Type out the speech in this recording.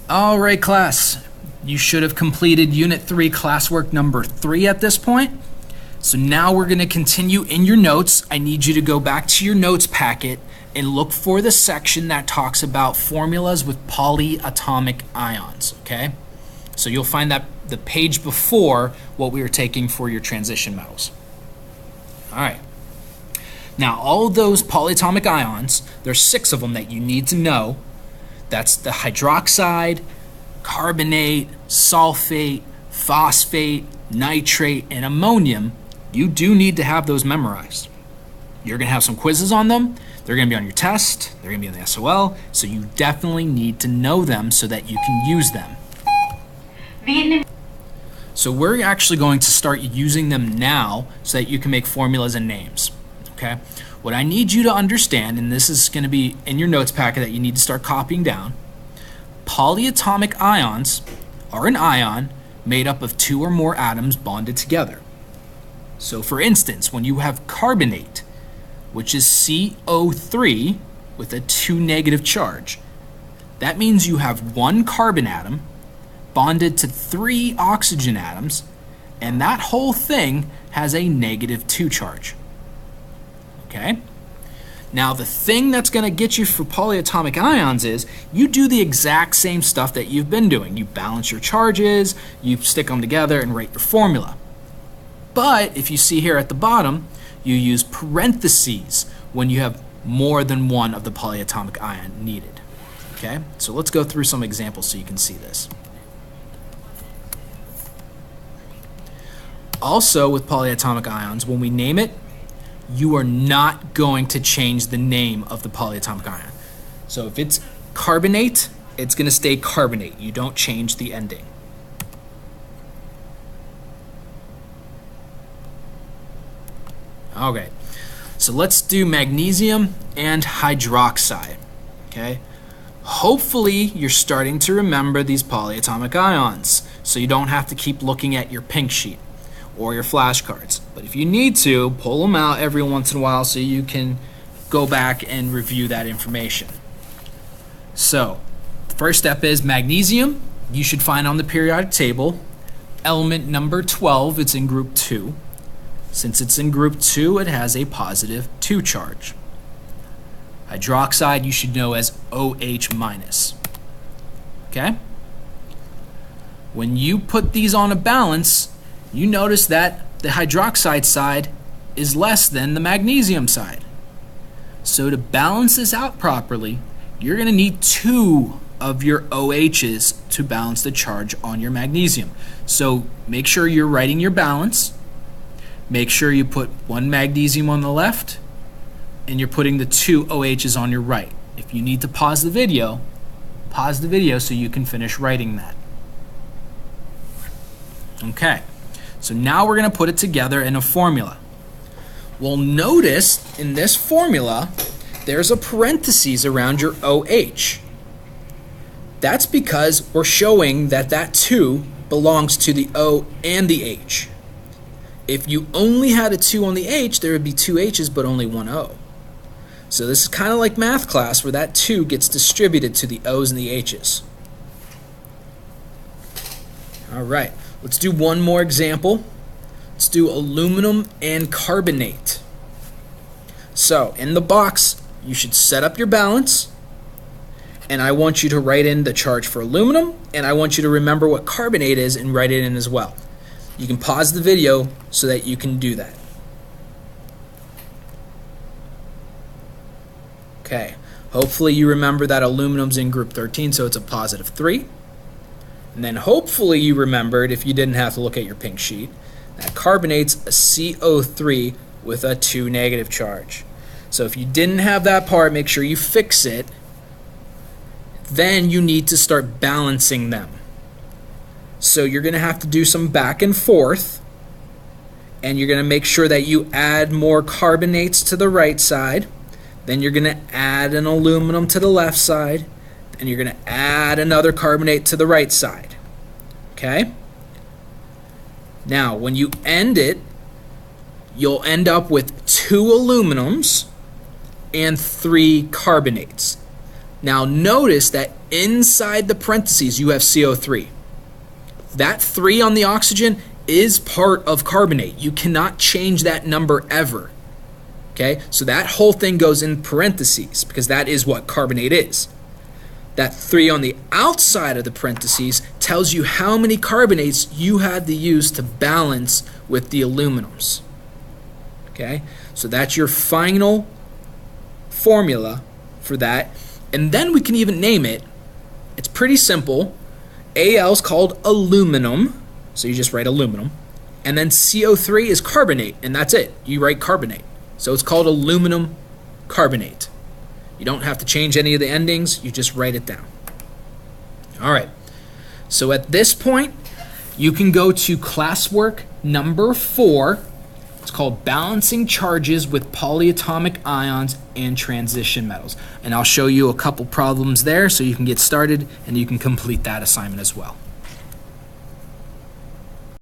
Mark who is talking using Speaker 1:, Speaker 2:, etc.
Speaker 1: All right, class. You should have completed Unit 3 classwork number 3 at this point. So now we're going to continue in your notes. I need you to go back to your notes packet and look for the section that talks about formulas with polyatomic ions, okay? So you'll find that the page before what we were taking for your transition metals. All right. Now, all of those polyatomic ions, there's 6 of them that you need to know. That's the hydroxide, carbonate, sulfate, phosphate, nitrate, and ammonium. You do need to have those memorized. You're going to have some quizzes on them. They're going to be on your test. They're going to be on the SOL. So you definitely need to know them so that you can use them. So we're actually going to start using them now so that you can make formulas and names. Okay? What I need you to understand, and this is going to be in your notes packet that you need to start copying down, polyatomic ions are an ion made up of 2 or more atoms bonded together. So for instance, when you have carbonate, which is CO3 with a 2 negative charge, that means you have 1 carbon atom bonded to 3 oxygen atoms, and that whole thing has a negative 2 charge. Okay? Now the thing that's going to get you for polyatomic ions is you do the exact same stuff that you've been doing. You balance your charges, you stick them together and write your formula. But if you see here at the bottom, you use parentheses when you have more than one of the polyatomic ion needed. Okay? So let's go through some examples so you can see this. Also with polyatomic ions, when we name it, you are not going to change the name of the polyatomic ion. So if it's carbonate, it's going to stay carbonate. You don't change the ending. Okay, so let's do magnesium and hydroxide. Okay, hopefully you're starting to remember these polyatomic ions, so you don't have to keep looking at your pink sheet or your flashcards. But if you need to, pull them out every once in a while so you can go back and review that information. So, the first step is magnesium. You should find on the periodic table, element number 12, it's in group 2. Since it's in group 2, it has a positive 2 charge. Hydroxide you should know as OH minus. Okay? When you put these on a balance, you notice that the hydroxide side is less than the magnesium side. So to balance this out properly, you're going to need 2 of your OHs to balance the charge on your magnesium. So make sure you're writing your balance. Make sure you put 1 magnesium on the left and you're putting the 2 OHs on your right. If you need to pause the video so you can finish writing that. Okay. So now we're going to put it together in a formula. Well, notice in this formula, there's a parenthesis around your OH. That's because we're showing that that 2 belongs to the O and the H. If you only had a 2 on the H, there would be 2 H's but only 1 O. So this is kind of like math class where that 2 gets distributed to the O's and the H's. All right. Let's do one more example. Let's do aluminum and carbonate. So in the box, you should set up your balance, and I want you to write in the charge for aluminum, and I want you to remember what carbonate is and write it in as well. You can pause the video so that you can do that. Okay, hopefully you remember that aluminum's in group 13, so it's a positive 3. And then hopefully you remembered, if you didn't have to look at your pink sheet, that carbonate's a CO3 with a 2 negative charge. So if you didn't have that part, make sure you fix it. Then you need to start balancing them. So you're going to have to do some back and forth, and you're going to make sure that you add more carbonates to the right side. Then you're going to add an aluminum to the left side. And you're going to add another carbonate to the right side. Okay? Now, when you end it, you'll end up with 2 aluminums and 3 carbonates. Now notice that inside the parentheses you have CO3. That 3 on the oxygen is part of carbonate. You cannot change that number ever. Okay, so that whole thing goes in parentheses because that is what carbonate is. That 3 on the outside of the parentheses tells you how many carbonates you had to use to balance with the aluminums. Okay, so that's your final formula for that. And then we can even name it. It's pretty simple. Al is called aluminum, so you just write aluminum. And then CO3 is carbonate, and that's it. You write carbonate. So it's called aluminum carbonate. You don't have to change any of the endings, you just write it down. All right, so at this point, you can go to classwork number 4. It's called Balancing Charges with Polyatomic Ions and Transition Metals. And I'll show you a couple problems there so you can get started and you can complete that assignment as well.